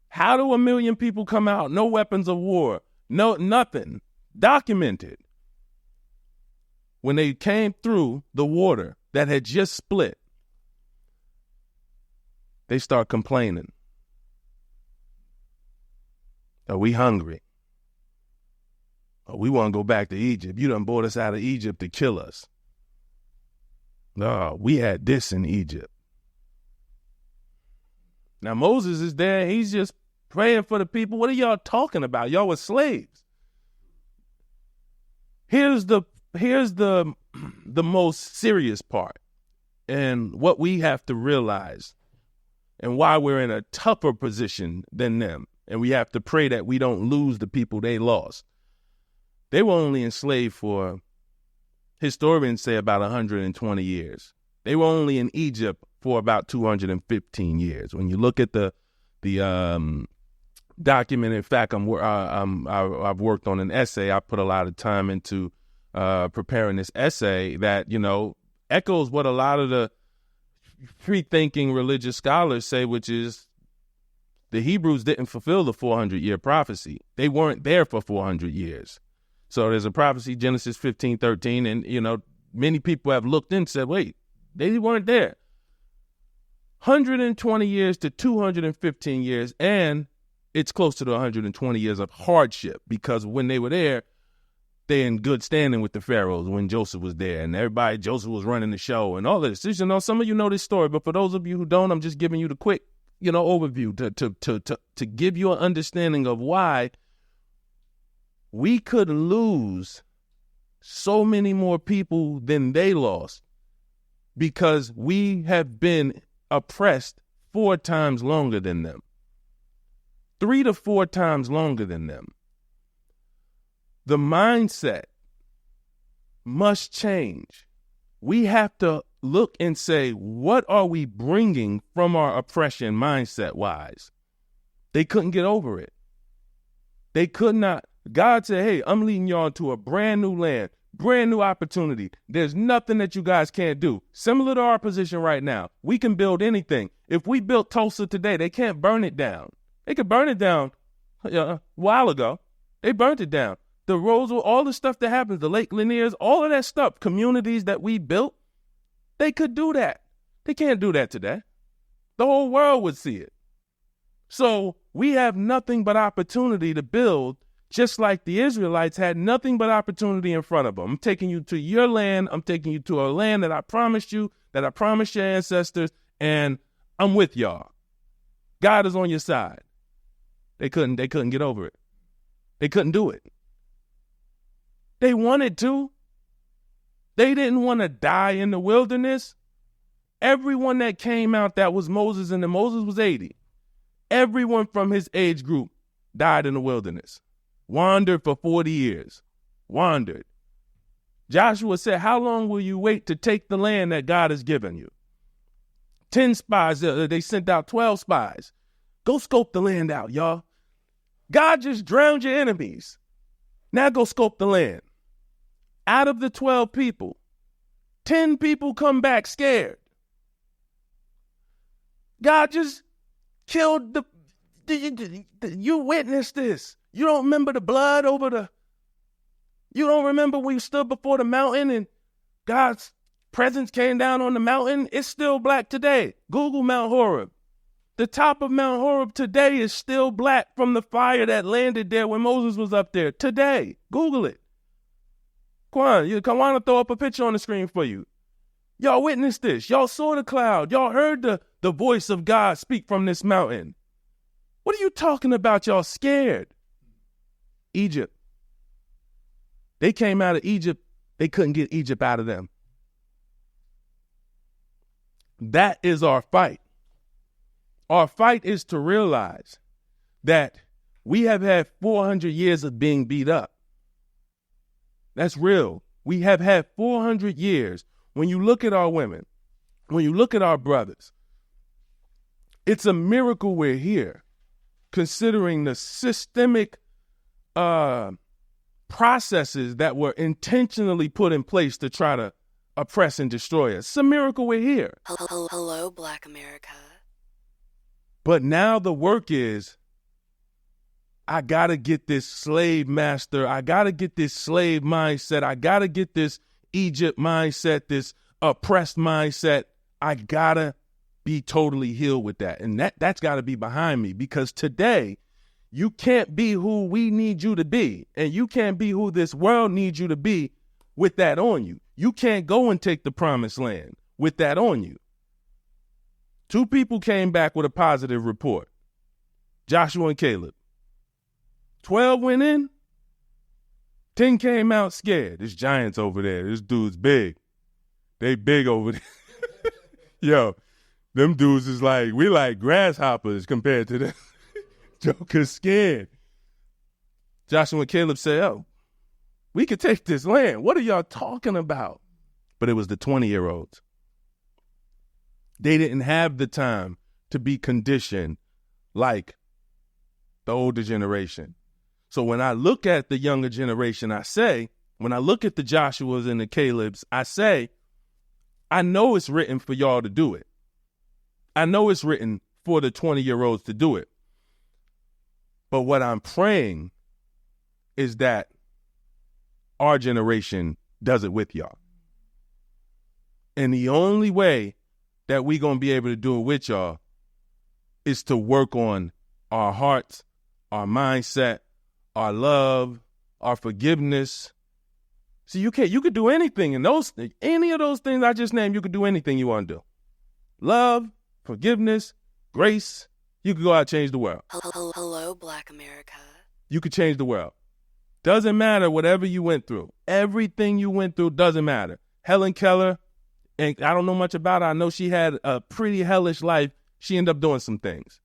How do 1 million people come out? No weapons of war, no nothing. Documented. When they came through the water that had just split, they start complaining. Are we hungry? Oh, we want to go back to Egypt. You done brought us out of Egypt to kill us. No, we had this in Egypt. Now Moses is there. He's just praying for the people. What are y'all talking about? Y'all were slaves. Here's the most serious part, and what we have to realize, and why we're in a tougher position than them. And we have to pray that we don't lose the people they lost. They were only enslaved for, historians say, about 120 years. They were only in Egypt for about 215 years. When you look at the document, in fact, I've worked on an essay. I put a lot of time into preparing this essay that, echoes what a lot of the free-thinking religious scholars say, which is the Hebrews didn't fulfill the 400-year prophecy. They weren't there for 400 years. So there's a prophecy, Genesis 15:13, and, many people have looked in and said, wait, they weren't there. 120 years to 215 years, and it's close to the 120 years of hardship, because when they were there, they in good standing with the pharaohs when Joseph was there, and Joseph was running the show and all of this. Some of you know this story, but for those of you who don't, I'm just giving you the quick, overview to give you an understanding of why we could lose so many more people than they lost, because we have been oppressed 4 times longer than them, 3 to 4 times longer than them. The mindset must change. We have to look and say, what are we bringing from our oppression mindset-wise? They couldn't get over it. They could not. God said, hey, I'm leading y'all to a brand new land, brand new opportunity. There's nothing that you guys can't do. Similar to our position right now. We can build anything. If we built Tulsa today, they can't burn it down. They could burn it down a while ago. They burnt it down. The Roswell, all the stuff that happens, the Lake Laniers, all of that stuff, communities that we built, they could do that. They can't do that today. The whole world would see it. So we have nothing but opportunity to build, just like the Israelites had nothing but opportunity in front of them. I'm taking you to your land. I'm taking you to a land that I promised you, that I promised your ancestors, and I'm with y'all. God is on your side. They couldn't get over it. They couldn't do it. They wanted to. They didn't want to die in the wilderness. Everyone that came out that was Moses, and Moses was 80. Everyone from his age group died in the wilderness. Wandered for 40 years. Wandered. Joshua said, how long will you wait to take the land that God has given you? 10 spies. They sent out 12 spies. Go scope the land out, y'all. God just drowned your enemies. Now go scope the land. Out of the 12 people, 10 people come back scared. God just killed you witnessed this. You don't remember the blood you don't remember when you stood before the mountain and God's presence came down on the mountain? It's still black today. Google Mount Horeb. The top of Mount Horeb today is still black from the fire that landed there when Moses was up there. Today. Google it. Quan, I want to throw up a picture on the screen for you. Y'all witnessed this. Y'all saw the cloud. Y'all heard the voice of God speak from this mountain. What are you talking about? Y'all scared. Egypt. They came out of Egypt. They couldn't get Egypt out of them. That is our fight. Our fight is to realize that we have had 400 years of being beat up. That's real. We have had 400 years. When you look at our women, when you look at our brothers, it's a miracle we're here, considering the systemic processes that were intentionally put in place to try to oppress and destroy us. It's a miracle we're here. Hello, Black America. But now the work is, I got to get this slave master. I got to get this slave mindset. I got to get this Egypt mindset, this oppressed mindset. I got to be totally healed with that. And that's got to be behind me, because today you can't be who we need you to be. And you can't be who this world needs you to be with that on you. You can't go and take the promised land with that on you. 2 people came back with a positive report. Joshua and Caleb. 12 went in. 10 came out scared. There's giants over there. This dude's big. They big over there. Yo, them dudes is like, we like grasshoppers compared to them. Joker's scared. Joshua and Caleb say, oh, we could take this land. What are y'all talking about? But it was the 20-year-olds. They didn't have the time to be conditioned like the older generation. So when I look at the younger generation, when I look at the Joshuas and the Calebs, I say, I know it's written for y'all to do it. I know it's written for the 20-year-olds to do it. But what I'm praying is that our generation does it with y'all. And the only way that we're going to be able to do it with y'all is to work on our hearts, our mindset, our love, our forgiveness. See, you could do anything in any of those things I just named. You could do anything you want to do. Love, forgiveness, grace. You could go out and change the world. Hello, Black America. You could change the world. Doesn't matter whatever you went through. Everything you went through doesn't matter. Helen Keller, and I don't know much about her. I know she had a pretty hellish life. She ended up doing some things.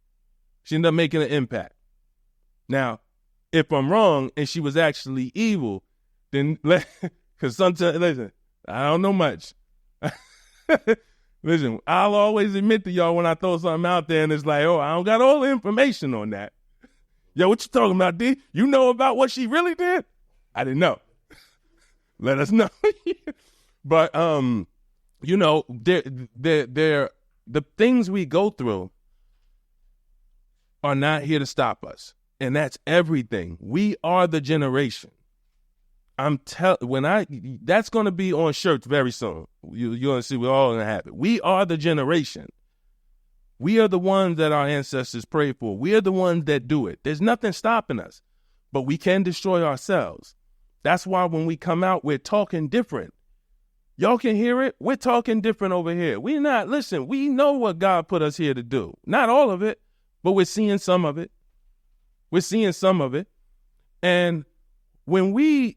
She ended up making an impact. Now, if I'm wrong and she was actually evil, then because sometimes, listen, I don't know much. Listen, I'll always admit to y'all when I throw something out there and it's like, oh, I don't got all the information on that. Yo, what you talking about, D? You know about what she really did? I didn't know. Let us know. But, you know, the things we go through are not here to stop us. And that's everything. We are the generation. That's going to be on shirts very soon. You're going to see we're all going to have it. We are the generation. We are the ones that our ancestors prayed for. We are the ones that do it. There's nothing stopping us, but we can destroy ourselves. That's why when we come out, we're talking different. Y'all can hear it. We're talking different over here. We know what God put us here to do. Not all of it, but we're seeing some of it. And when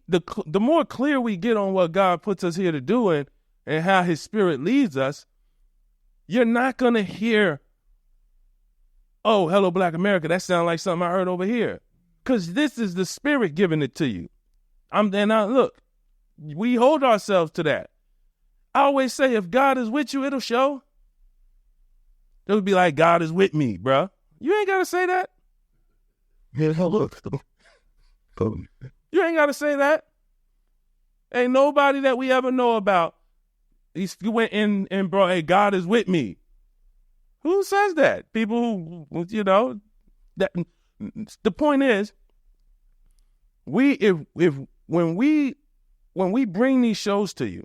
the more clear we get on what God puts us here to do and how his spirit leads us, you're not going to hear, oh, hello, Black America. That sounds like something I heard over here. Because this is the spirit giving it to you. Look, we hold ourselves to that. I always say, if God is with you, it'll show. They would be like, God is with me, bruh. You ain't got to say that. Yeah, look. You ain't got to say that. Ain't nobody that we ever know about. He went in and brought, hey, God is with me. Who says that? People who, you know, that the point is, when we bring these shows to you,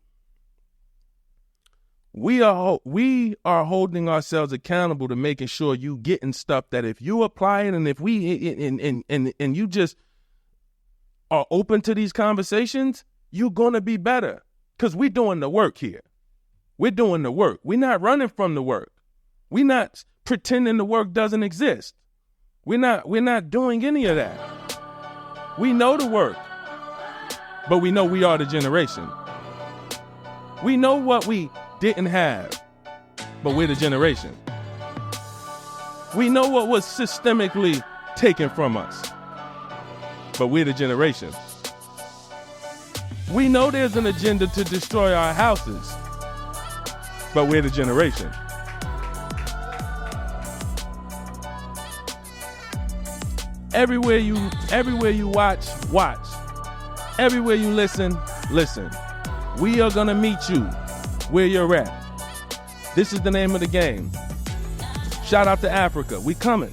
we are holding ourselves accountable to making sure you getting stuff that if you apply it and if and you just are open to these conversations, you're gonna be better. Because we're doing the work here. We're doing the work. We're not running from the work. We're not pretending the work doesn't exist. We're not doing any of that. We know the work, but we know we are the generation. We know what we didn't have, but we're the generation. We know what was systemically taken from us, but we're the generation. We know there's an agenda to destroy our houses, but we're the generation. Everywhere you watch. Everywhere you listen. We are gonna meet you where you're at. This is the name of the game. Shout out to Africa. We coming.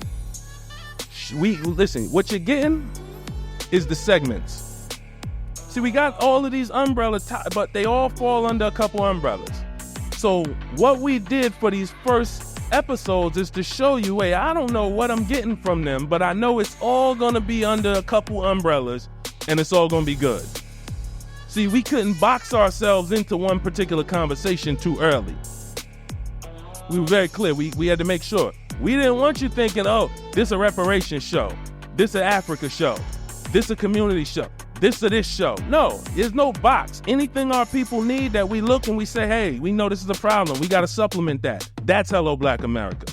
Listen, what you're getting is the segments. See, we got all of these umbrellas, but they all fall under a couple umbrellas. So what we did for these first episodes is to show you, hey, I don't know what I'm getting from them, but I know it's all gonna be under a couple umbrellas and it's all gonna be good. See, we couldn't box ourselves into one particular conversation too early. We were very clear. We had to make sure. We didn't want you thinking, oh, this a reparations show. This a Africa show. This a community show. This or this show. No, there's no box. Anything our people need that we look and we say, hey, we know this is a problem. We got to supplement that. That's Hello Black America.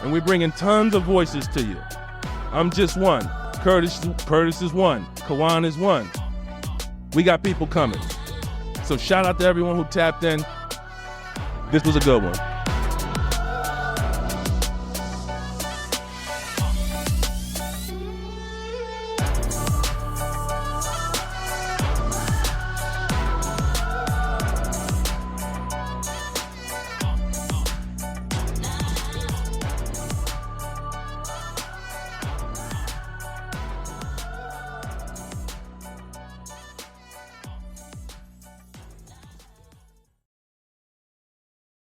And we're bringing tons of voices to you. I'm just one. Curtis is one. Kawan is one. We got people coming. So shout out to everyone who tapped in. This was a good one.